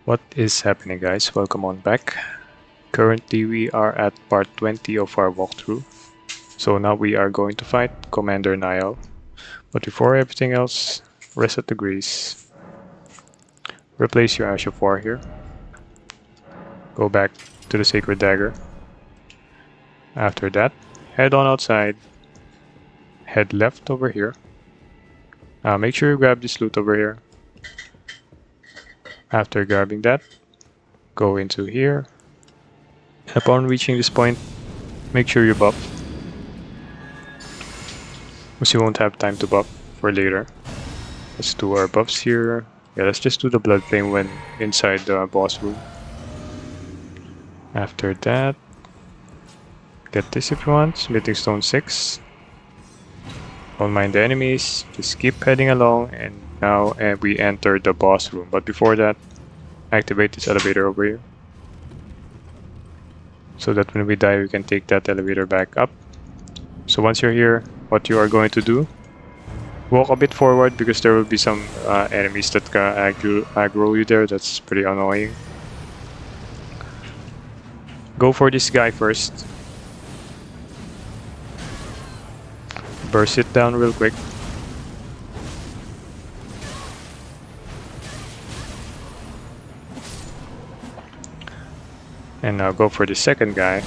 What is happening, guys? Welcome on back. Currently we are at part 20 of our walkthrough. So now we are going to fight Commander Niall. But before everything else, reset the grease. Replace your Ash of War here. Go back to the Sacred Dagger. After that, head on outside. Head left over here. Make sure you grab this loot over here. After grabbing that, go into here. Upon reaching this point, make sure you buff, because you won't have time to buff for later. Let's do our buffs here. Yeah, let's just do the Blood Flame when inside the boss room. After that, get this if you want, Smithing Stone 6. Don't mind the enemies, just keep heading along, and now we enter the boss room. But before that, activate this elevator over here, so that when we die we can take that elevator back up. So once you're here, what you are going to do, walk a bit forward because there will be some enemies that can aggro you there. That's pretty annoying. Go for this guy first. Burst it down real quick. And now go for the second guy.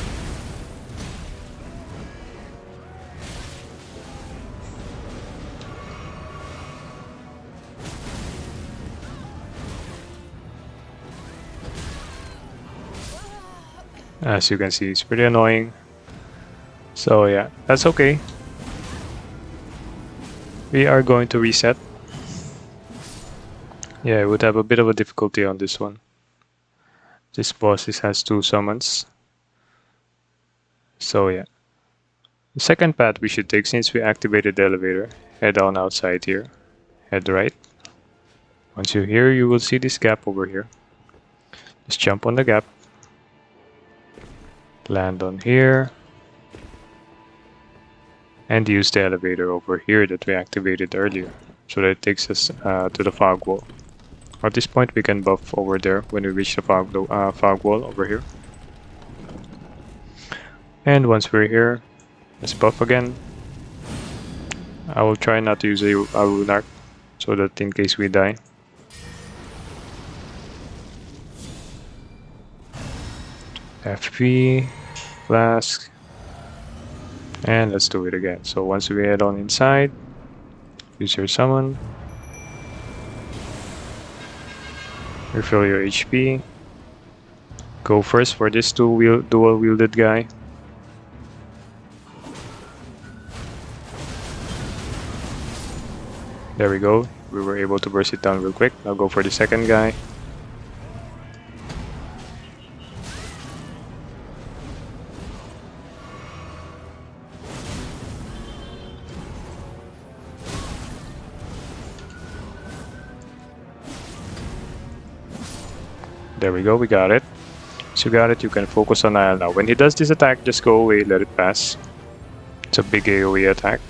As you can see, it's pretty annoying. So yeah, that's okay. We are going to reset. Yeah, I would have a bit of a difficulty on this one. This boss has 2 summons. So yeah. The second path we should take, since we activated the elevator, head on outside here. Head right. Once you're here, you will see this gap over here. Just jump on the gap. Land on here. And use the elevator over here that we activated earlier, so that it takes us to the fog wall. At this point we can buff over there when we reach the fog wall over here. And once we're here, let's buff again. I will try not to use a rune arc, so that in case we die. FP, Flask, and let's do it again. So once we head on inside, use your summon, refill your HP, go first for this dual wielded guy. There we go, we were able to burst it down real quick. Now go for the second guy. There we go, we got it. So you got it, you can focus on Niall now. When he does this attack, just go away, let it pass. It's a big AoE attack.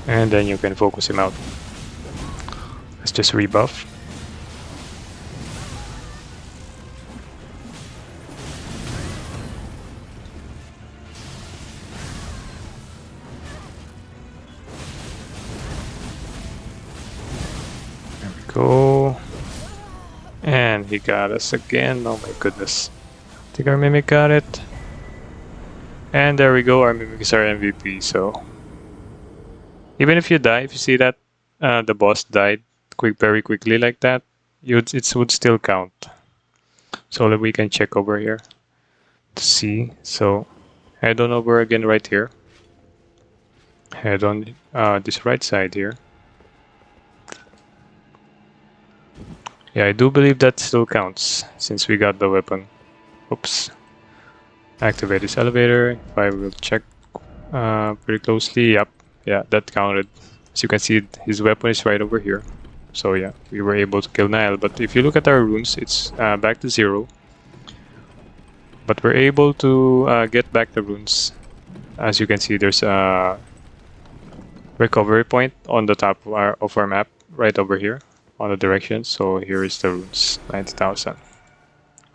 And then you can focus him out. Let's just rebuff. Go. And he got us again. Oh my goodness. I think our Mimic got it. And there we go, our Mimic is our MVP. So even if you die, if you see that the boss died very quickly like that, it would still count. So that we can check over here to see. So head on over again right here. Head on this right side here. Yeah, I do believe that still counts, since we got the weapon. Oops. Activate this elevator. If I will check pretty closely, yep. Yeah, that counted. As you can see, his weapon is right over here. So yeah, we were able to kill Niall. But if you look at our runes, it's back to 0. But we're able to get back the runes. As you can see, there's recovery point on the top of our map, right over here on the directions. So here is the runes, 90,000.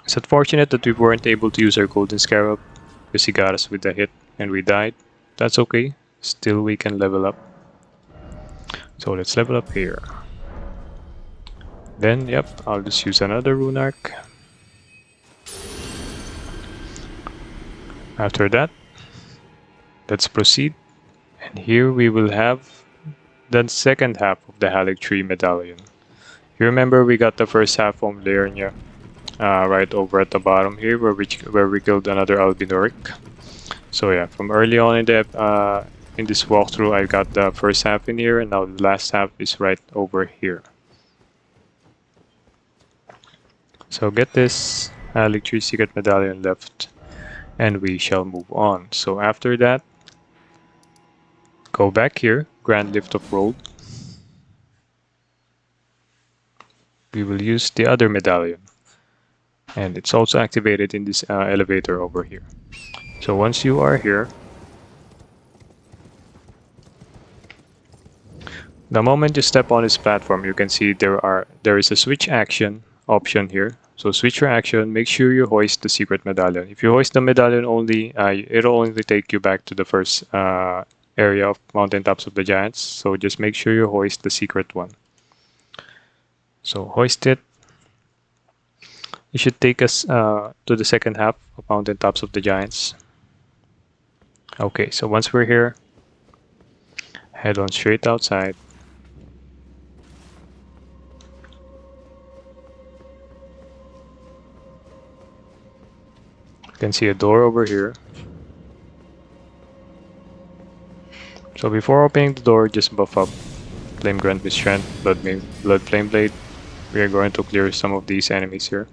It's unfortunate that we weren't able to use our golden scarab because he got us with the hit and we died. That's okay. Still, we can level up. So let's level up here. Then, yep, I'll just use another rune arc. After that, let's proceed. And here we will have the second half of the Haligtree medallion. You remember we got the first half from Lernia, right over at the bottom here, where we killed another Albinoric. So yeah, from early on in this walkthrough, I got the first half in here, and now the last half is right over here. So get this Haligtree secret medallion left, and we shall move on. So after that, go back here, Grand Lift of Road. We will use the other medallion, and it's also activated in this elevator over here. So once you are here, the moment you step on this platform, you can see there is a switch action option here. So switch your action, make sure you hoist the secret medallion. If you hoist the medallion only, it'll only take you back to the first area of Mountaintops of the Giants. So just make sure you hoist the secret one. So hoist it. It should take us to the second half of Mountaintops of the Giants. Okay, so once we're here, head on straight outside. You can see a door over here. So before opening the door, just buff up Flame Grant with Strength, Blood Flame Blade. We are going to clear some of these enemies here.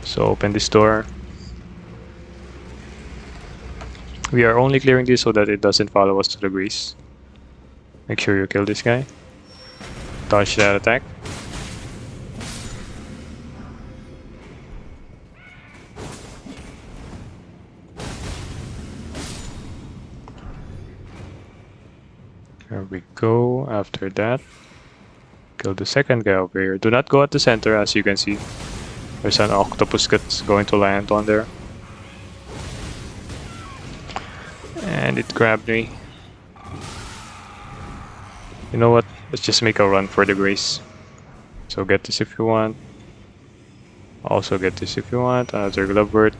So open this door. We are only clearing this so that it doesn't follow us to the grease. Make sure you kill this guy. Dodge that attack. There we go. After that, kill the second guy over here. Do not go at the center, as you can see. There's an octopus that's going to land on there. And it grabbed me. You know what? Let's just make a run for the grace. So get this if you want. Also get this if you want. Another glove word.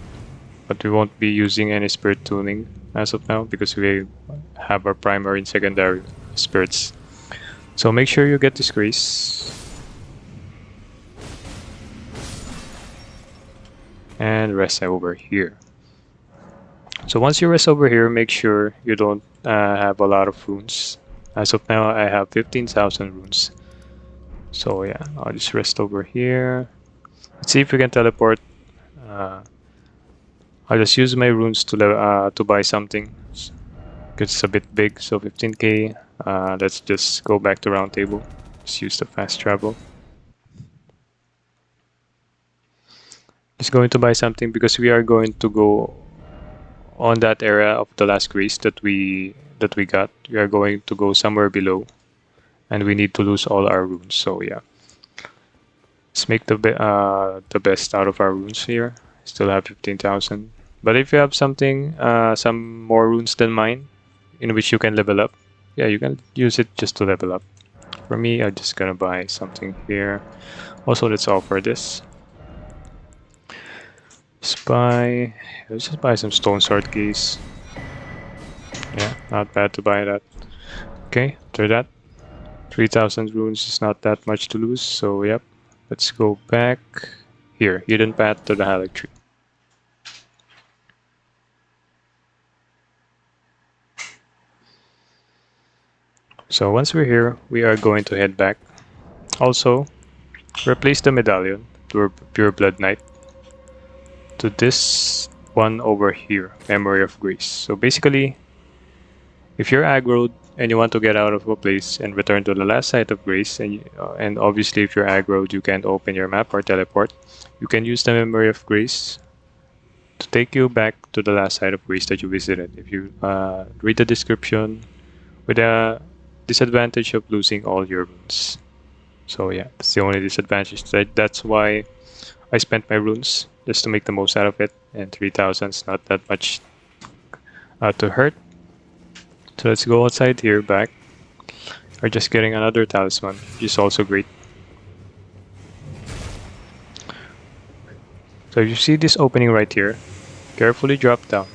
But we won't be using any spirit tuning as of now because we have our primary and secondary spirits. So make sure you get this grace. And rest over here. So once you rest over here, make sure you don't have a lot of runes. As of now, I have 15,000 runes. So yeah, I'll just rest over here. Let's see if we can teleport. I'll just use my runes to buy something. It's a bit big, so 15k. Let's just go back to round table. Just use the fast travel. Just going to buy something because we are going to go on that area of the last grace that we got. We are going to go somewhere below, and we need to lose all our runes. So yeah, let's make the best out of our runes here. Still have 15,000. But if you have something, some more runes than mine, in which you can level up, yeah, you can use it just to level up. For me, I'm just gonna buy something here. Also, let's offer this. Let's just buy some stone sword keys. Yeah, not bad to buy that. Okay, after that, 3,000 runes is not that much to lose. So yep, let's go back here. Hidden path to the Haligtree. So once we're here, we are going to head back. Also, replace the medallion, Pure Blood Knight, to this one over here, Memory of Grace. So basically, if you're aggroed and you want to get out of a place and return to the last site of Grace, and obviously if you're aggroed, you can't open your map or teleport, you can use the Memory of Grace to take you back to the last site of Grace that you visited. If you read the description, with the disadvantage of losing all your runes. So yeah, that's the only disadvantage. That's why I spent my runes, just to make the most out of it, and 3,000 is not that much to hurt. So let's go outside here, back. We're just getting another talisman, which is also great. So if you see this opening right here, carefully drop down.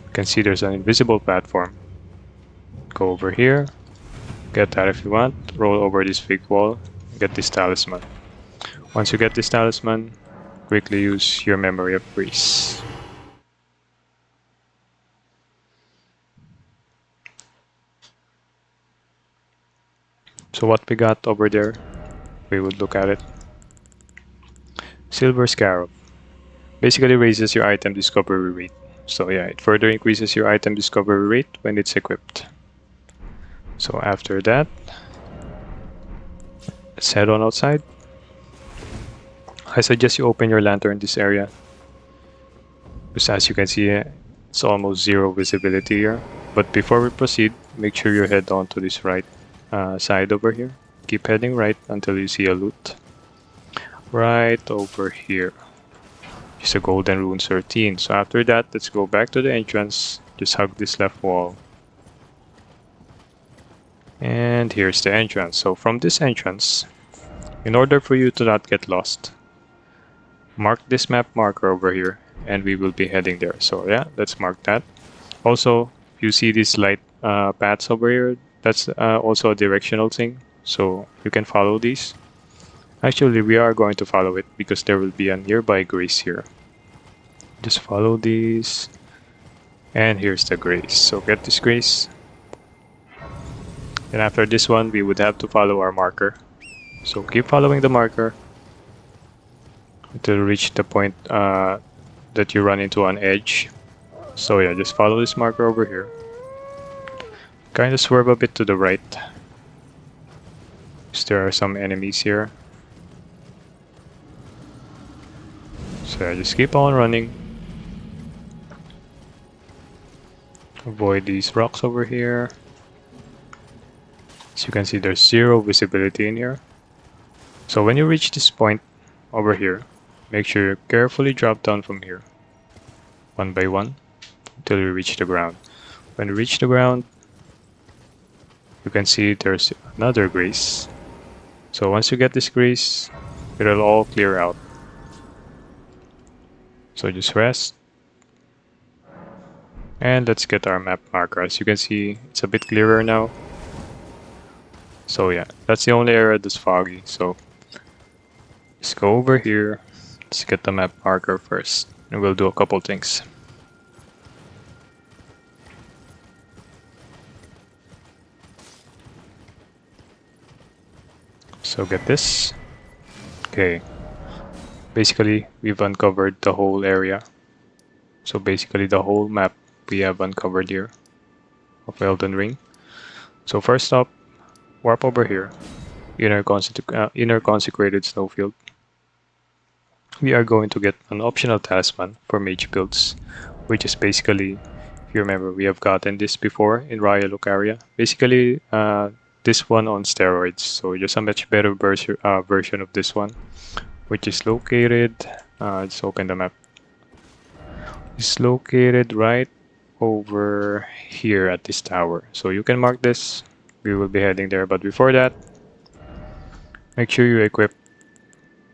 You can see there's an invisible platform. Go over here, get that if you want, roll over this big wall, get this talisman. Once you get this talisman, quickly use your memory of grease. So what we got over there, we would look at it. Silver Scarab. Basically raises your item discovery rate. So yeah, it further increases your item discovery rate when it's equipped. So after that, let's head on outside. I suggest you open your lantern in this area, because as you can see, it's almost zero visibility here. But before we proceed, make sure you head on to this right side over here. Keep heading right until you see a loot. Right over here. It's a golden rune 13. So after that, let's go back to the entrance. Just hug this left wall. And here's the entrance. So from this entrance, in order for you to not get lost, mark this map marker over here, and we will be heading there. So yeah, let's mark that. Also, you see these light paths over here, that's also a directional thing, so you can follow these. Actually, we are going to follow it because there will be a nearby grace here. Just follow these, and here's the grace. So get this grace, and after this one we would have to follow our marker. So keep following the marker until you reach the point that you run into an edge. So yeah, just follow this marker over here. Kind of swerve a bit to the right, because there are some enemies here. So yeah, just keep on running. Avoid these rocks over here. As you can see, there's zero visibility in here. So when you reach this point over here, make sure you carefully drop down from here, one by one, until you reach the ground. When you reach the ground, you can see there's another grace. So once you get this grace, it'll all clear out. So just rest. And let's get our map marker. As you can see, it's a bit clearer now. So yeah, that's the only area that's foggy. So just go over here. Let's get the map marker first, and we'll do a couple things. So get this. Okay. Basically, we've uncovered the whole area. So basically the whole map we have uncovered here of Elden Ring. So first up, warp over here, inner consecrated snowfield. We are going to get an optional talisman for mage builds, which is basically, if you remember, we have gotten this before in Raya Lucaria. Basically, this one on steroids, so just a much better version of this one, which is located, let's open the map. It's located right over here at this tower. So you can mark this, we will be heading there, but before that, make sure you equip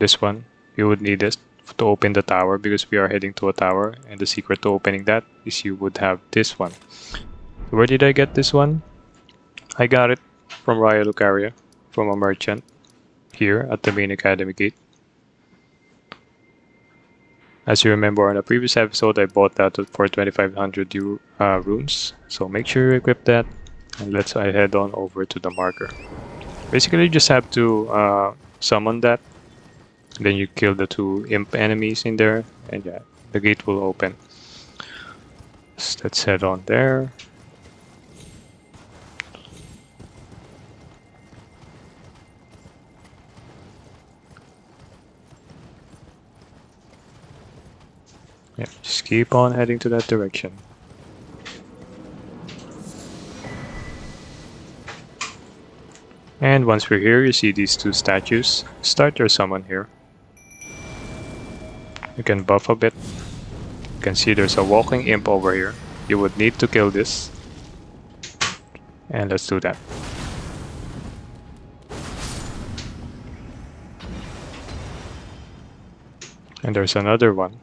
this one. You would need this to open the tower because we are heading to a tower, and the secret to opening that is you would have this one. So where did I get this one? I got it from Raya Lucaria, from a merchant here at the main academy gate. As you remember on a previous episode, I bought that for 2500 runes. So make sure you equip that, and let's head on over to the marker. Basically, you just have to summon that. Then you kill the two imp enemies in there, and yeah, the gate will open. So let's head on there. Yeah, just keep on heading to that direction. And once we're here, you see these two statues. Start your summon here. You can buff a bit. You can see there's a walking imp over here. You would need to kill this. And let's do that. And there's another one.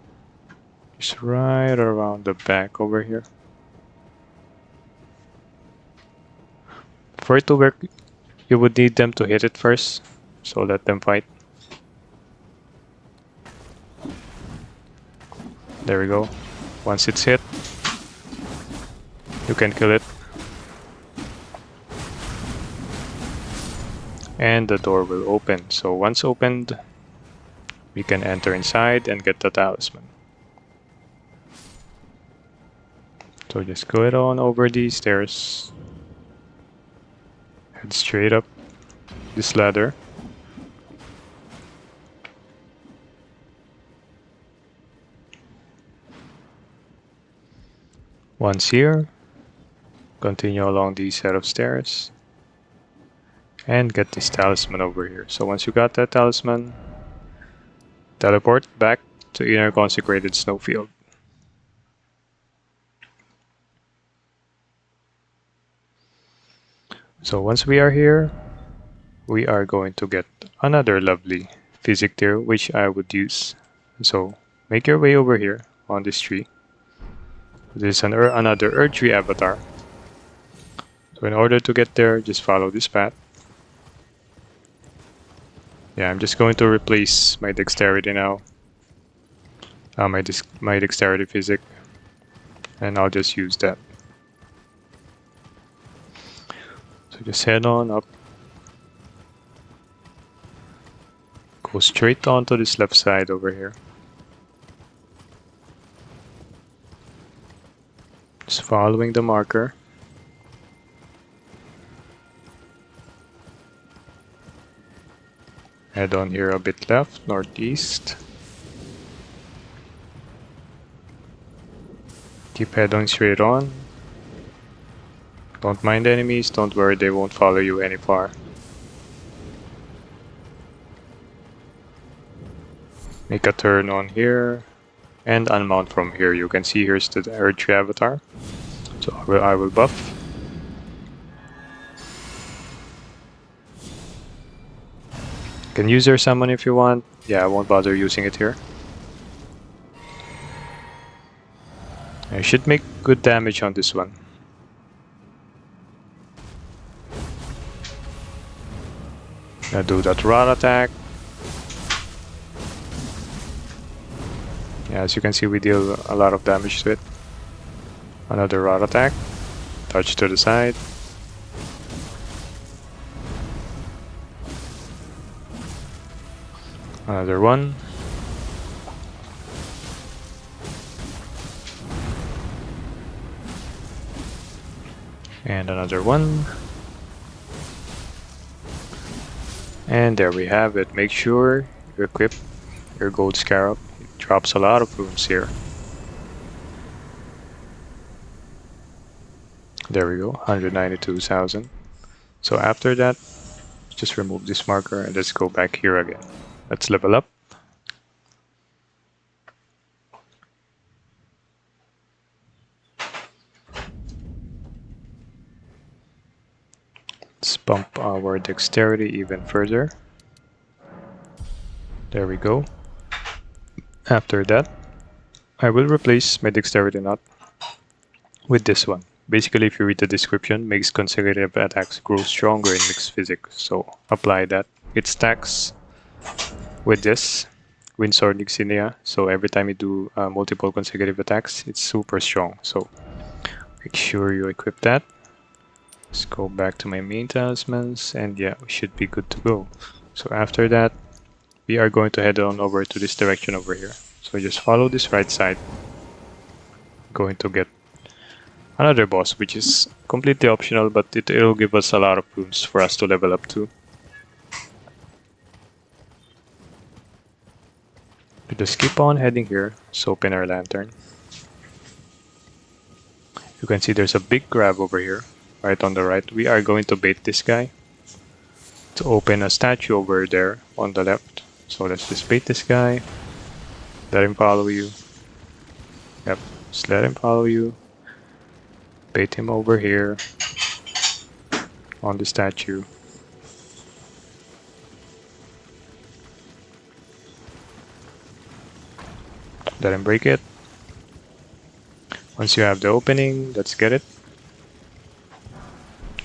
It's right around the back over here. For it to work, you would need them to hit it first. So let them fight. There we go. Once it's hit, you can kill it. And the door will open. So once opened, we can enter inside and get the talisman. So just go it on over these stairs. Head straight up this ladder. Once here, continue along these set of stairs and get this talisman over here. So once you got that talisman, teleport back to Inner Consecrated Snowfield. So once we are here, we are going to get another lovely physic tier, which I would use. So make your way over here on this tree. There's another Earth Tree avatar. So in order to get there, just follow this path. Yeah, I'm just going to replace my dexterity now. My dexterity physic. And I'll just use that. So just head on up. Go straight on to this left side over here. Just following the marker. Head on here a bit left, northeast. Keep heading straight on. Don't mind enemies, don't worry, they won't follow you any far. Make a turn on here and unmount from here. You can see here's the Earth Tree avatar. So I will buff. You can use your summon if you want. Yeah, I won't bother using it here. I should make good damage on this one. Now do that rod attack. Yeah, as you can see, we deal a lot of damage to it. Another rod attack. Touch to the side. Another one. And another one. And there we have it. Make sure you equip your gold scarab. It drops a lot of runes here. There we go, 192,000. So after that, just remove this marker and let's go back here again. Let's level up. Let's bump our dexterity even further. There we go. After that, I will replace my dexterity knot with this one. Basically, if you read the description, makes consecutive attacks grow stronger in mixed physics. So apply that. It stacks with this Windsword Insignia. So every time you do multiple consecutive attacks, it's super strong. So make sure you equip that. Let's go back to my main talismans, and yeah, we should be good to go. So after that, we are going to head on over to this direction over here. So just follow this right side. Going to get another boss, which is completely optional, but it'll give us a lot of runes for us to level up to. We just keep on heading here. Let's open our lantern. You can see there's a big grab over here, right on the right. We are going to bait this guy. to open a statue over there on the left. So let's just bait this guy. Let him follow you. Yep, just let him follow you. Bait him over here on the statue. Let him break it. Once you have the opening, let's get it.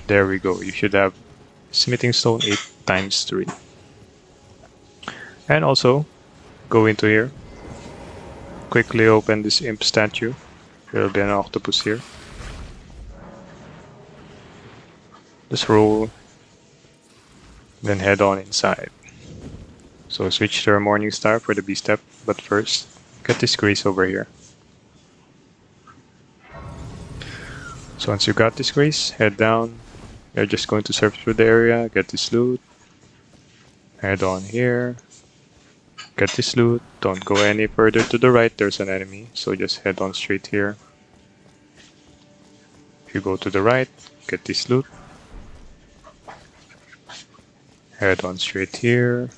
There we go. You should have smithing stone 8 times 3. And also, go into here. Quickly open this imp statue. There will be an octopus here. Just roll. Then head on inside. So switch to our morning star for the B step. But first, get this grace over here. So once you got this grace, head down. You're just going to surf through the area, get this loot. Head on here. Get this loot. Don't go any further to the right, there's an enemy. So just head on straight here. If you go to the right, get this loot. Head on straight here.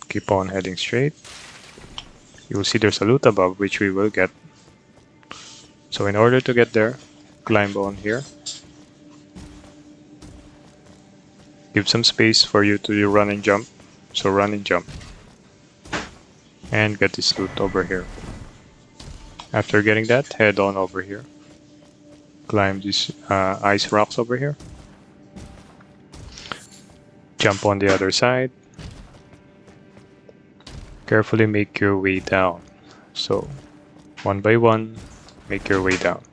Keep on heading straight. You will see there's a loot above, which we will get. So in order to get there, climb on here. Give some space for you to run and jump. So run and jump. And get this loot over here. After getting that, head on over here. Climb these ice rocks over here. Jump on the other side. Carefully make your way down. So, one by one, make your way down.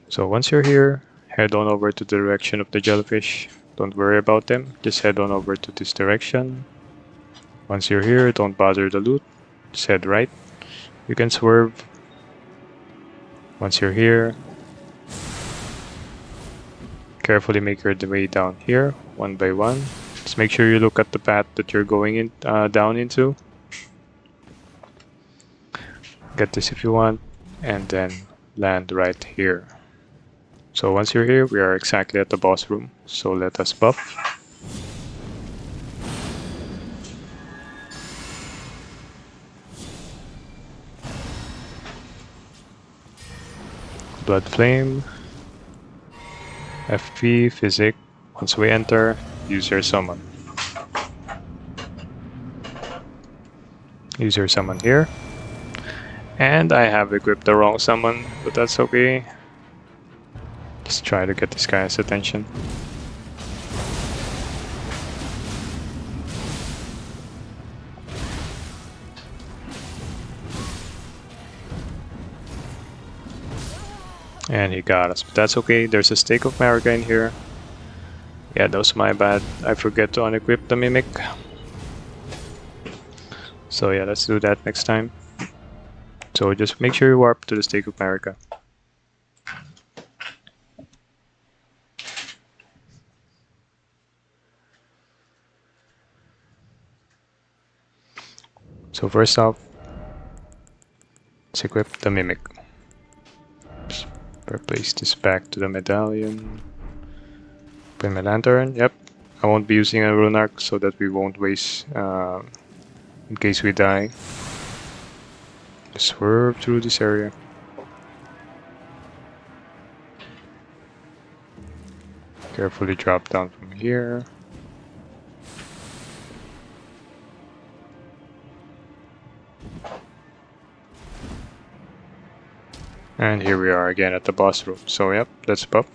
So once you're here, head on over to the direction of the jellyfish. Don't worry about them, just head on over to this direction. Once you're here, don't bother the loot, just head right. You can swerve. Once you're here, carefully make your way down here, one by one. Just make sure you look at the path that you're going in, down into. Get this if you want, and then land right here. So once you're here, we are exactly at the boss room. So let us buff. Blood Flame. FP, Physic. Once we enter, use your summon. Use your summon here. And I have equipped the wrong summon, but that's okay. Let's try to get this guy's attention. And he got us, but that's okay. There's a Stake of Marika in here. Yeah, that was my bad. I forget to unequip the Mimic. So yeah, let's do that next time. So just make sure you warp to the Stake of Marika. So first off, let's equip the Mimic. Just replace this back to the medallion. Put my lantern. Yep, I won't be using a rune arc so that we won't waste in case we die. Just swerve through this area. Carefully drop down from here. And here we are again at the boss room. So yep, let's buff.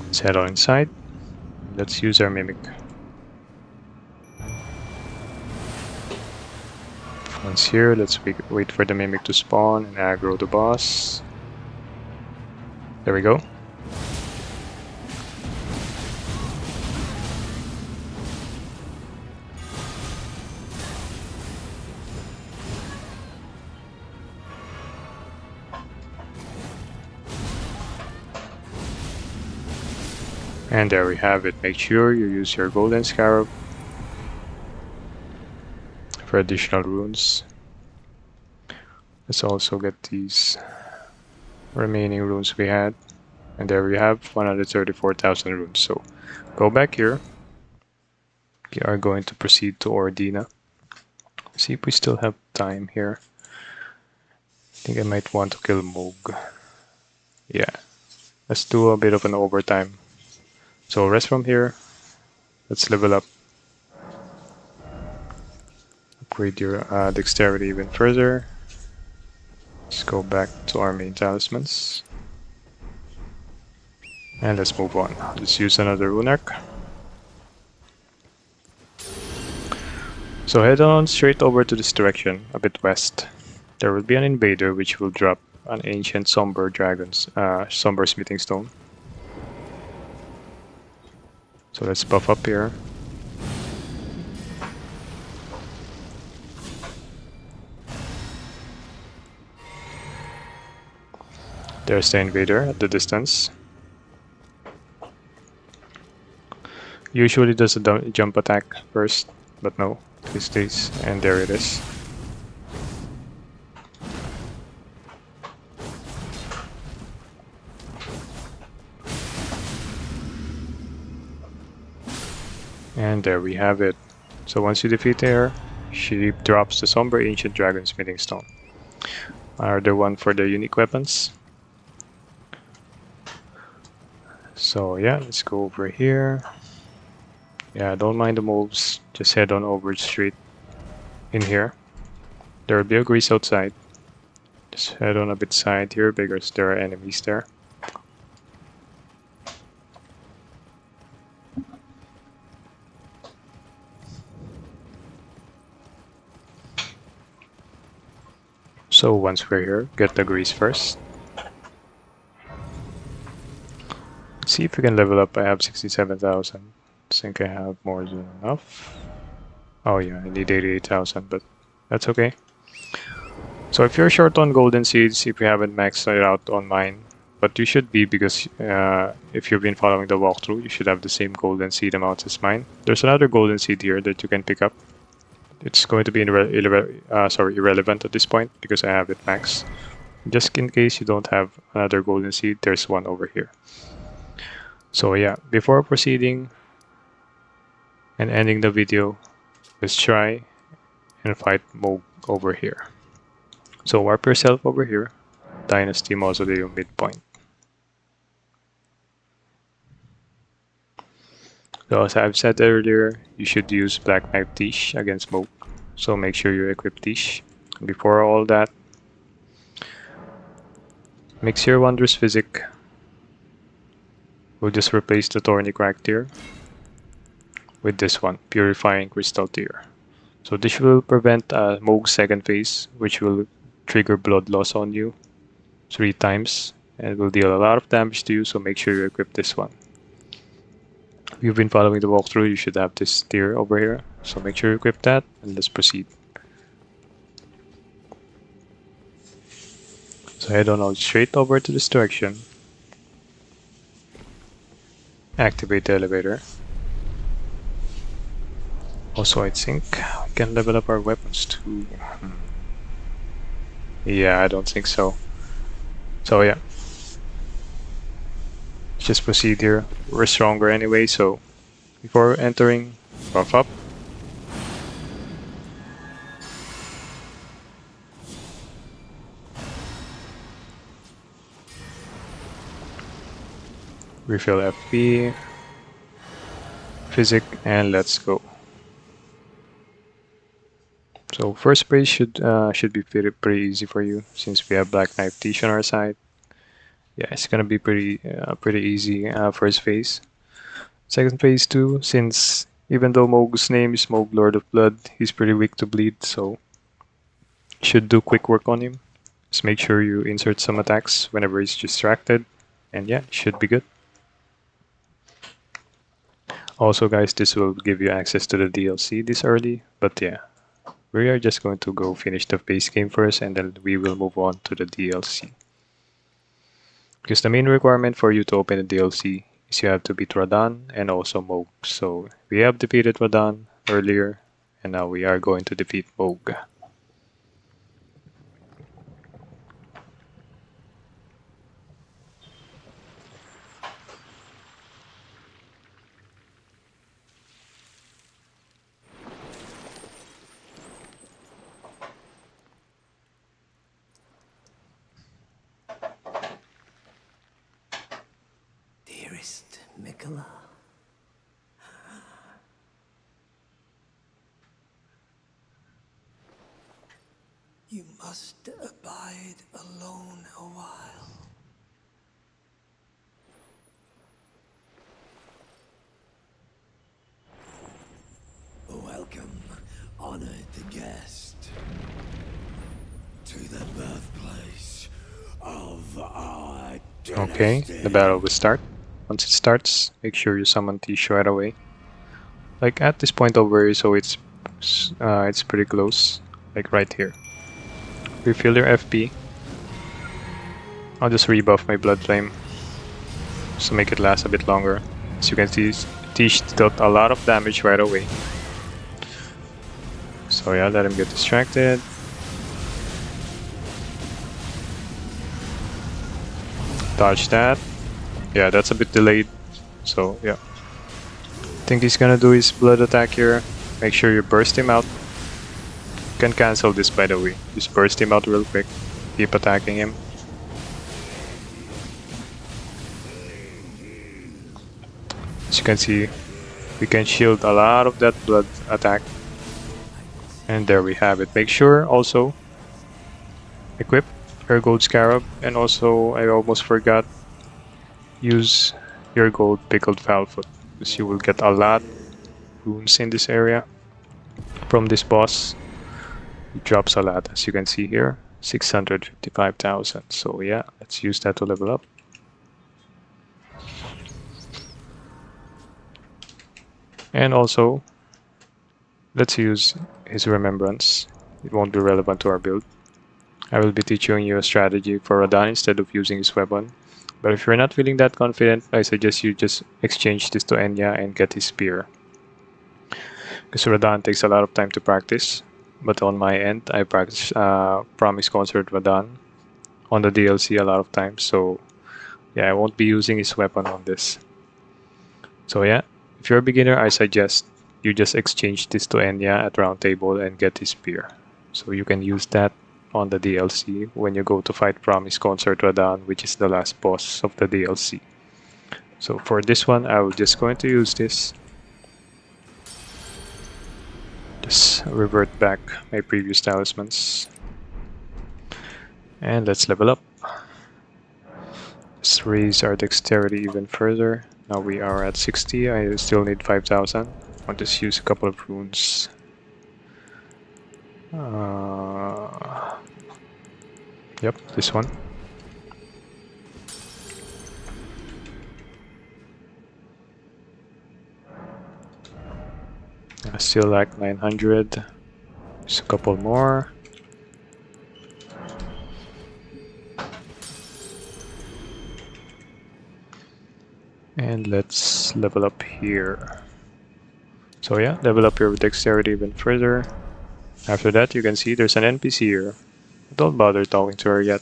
Let's head on inside. Let's use our Mimic. Once here, let's wait for the Mimic to spawn and aggro the boss. There we go. And there we have it. Make sure you use your golden scarab for additional runes. Let's also get these remaining runes we had. And there we have 134,000 runes. So go back here. We are going to proceed to Ordina. See if we still have time here. I think I might want to kill Mohg. Yeah, let's do a bit of an overtime. So rest from here. Let's level up. Upgrade your dexterity even further. Let's go back to our main talismans. And let's move on. Let's use another rune arc. So head on straight over to this direction, a bit west. There will be an invader which will drop an ancient somber somber smithing stone. So let's buff up here. There's the invader at the distance. Usually does a jump attack first, but no, this stays, and there it is. And there we have it. So once you defeat her, she drops the Somber Ancient Dragon Smithing Stone. Another one for the unique weapons. So yeah, let's go over here. Yeah, don't mind the moves, just head on over straight in here. There will be a grease outside. Just head on a bit side here because there are enemies there. So once we're here, get the grease first. Let's see if we can level up. I have 67,000. I think I have more than enough. Oh yeah, I need 88,000, but that's okay. So if you're short on golden seeds, if you haven't maxed it out on mine, but you should be because if you've been following the walkthrough, you should have the same golden seed amounts as mine. There's another golden seed here that you can pick up. It's going to be irrelevant at this point because I have it maxed. Just in case you don't have another golden seed, there's one over here. So yeah, before proceeding and ending the video, let's try and fight Mohg over here. So warp yourself over here, Dynasty Mausoleum midpoint. So as I've said earlier, you should use Black Knight Tish against Mohg. So make sure you equip Tish. Before all that, mix your Wondrous Physic. We'll just replace the Thorny Crack Tear with this one, Purifying Crystal Tear. So this will prevent Mohg's second phase, which will trigger blood loss on you 3 times and will deal a lot of damage to you, so make sure you equip this one. If you've been following the walkthrough, you should have this tier over here, so make sure you equip that and let's proceed. So head on out straight over to this direction. Activate the elevator. Also, I think we can level up our weapons too. Yeah, I don't think so. So yeah, let's just proceed here. We're stronger anyway, so before entering, buff up. Refill FP, Physic, and let's go. So first phase should be pretty easy for you since we have Black Knife Tish on our side. Yeah, it's gonna be pretty easy first phase. Second phase too, since even though Mohg's name is Mohg Lord of Blood, he's pretty weak to bleed, so you should do quick work on him. Just make sure you insert some attacks whenever he's distracted, and yeah, it should be good. Also guys, this will give you access to the DLC this early, but yeah, we are just going to go finish the base game first and then we will move on to the DLC. Because the main requirement for you to open the DLC is you have to beat Radahn and also Mohg. So we have defeated Radahn earlier, and now we are going to defeat Mohg. Dearest Mikola, you must abide alone a while. Welcome, honored guest, to the birthplace of our Okay, dynasty. the battle will start. Once it starts, make sure you summon Tishu right away. Like at this point over here, so it's pretty close. Like right here. Refill your FP. I'll just rebuff my Blood Flame just to make it last a bit longer. As you can see, Tish dealt a lot of damage right away. So yeah, let him get distracted. Dodge that. Yeah, that's a bit delayed. So yeah. I think he's gonna do his blood attack here. Make sure you burst him out. You can cancel this, by the way. Just burst him out real quick. Keep attacking him. As you can see, we can shield a lot of that blood attack. And there we have it. Make sure also equip your gold scarab, and also I almost forgot, use your gold pickled foulfoot, because you will get a lot of runes in this area from this boss. It drops a lot, as you can see here, 655,000. So yeah, let's use that to level up. And also, let's use his remembrance. It won't be relevant to our build. I will be teaching you a strategy for Radahn instead of using his weapon. But if you're not feeling that confident, I suggest you just exchange this to Enya and get his spear. Because Radahn takes a lot of time to practice. But on my end, I practice Promise Concert Radahn on the DLC a lot of times. So yeah, I won't be using his weapon on this. So yeah, if you're a beginner, I suggest you just exchange this to Enya at round table and get his spear. So you can use that on the DLC when you go to fight Promise Concert Radahn, which is the last boss of the DLC. So for this one, I will just going to use this. Just revert back my previous talismans. And let's level up. Let's raise our dexterity even further. Now we are at 60, I still need 5,000. I'll just use a couple of runes. Yep, this one. I still lack 900. Just a couple more. And let's level up here. So yeah, level up your dexterity even further. After that, you can see there's an NPC here. Don't bother talking to her yet.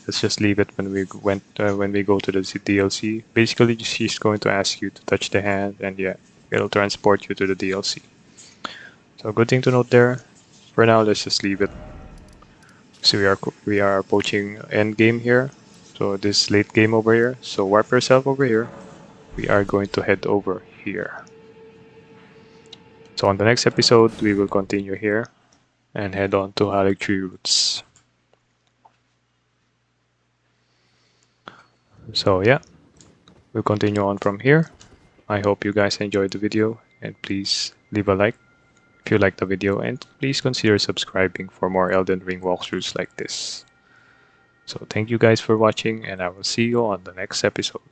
Let's just leave it when we go to the DLC. Basically, she's going to ask you to touch the hand, and yeah, it'll transport you to the DLC. So good thing to note there. For now, let's just leave it. So we are approaching end game here. So this late game over here. So warp yourself over here. We are going to head over here. So on the next episode, we will continue here and head on to Haligtree Roots. So yeah, we'll continue on from here. I hope you guys enjoyed the video, and please leave a like if you liked the video, and please consider subscribing for more Elden Ring walkthroughs like this. So thank you guys for watching, and I will see you on the next episode.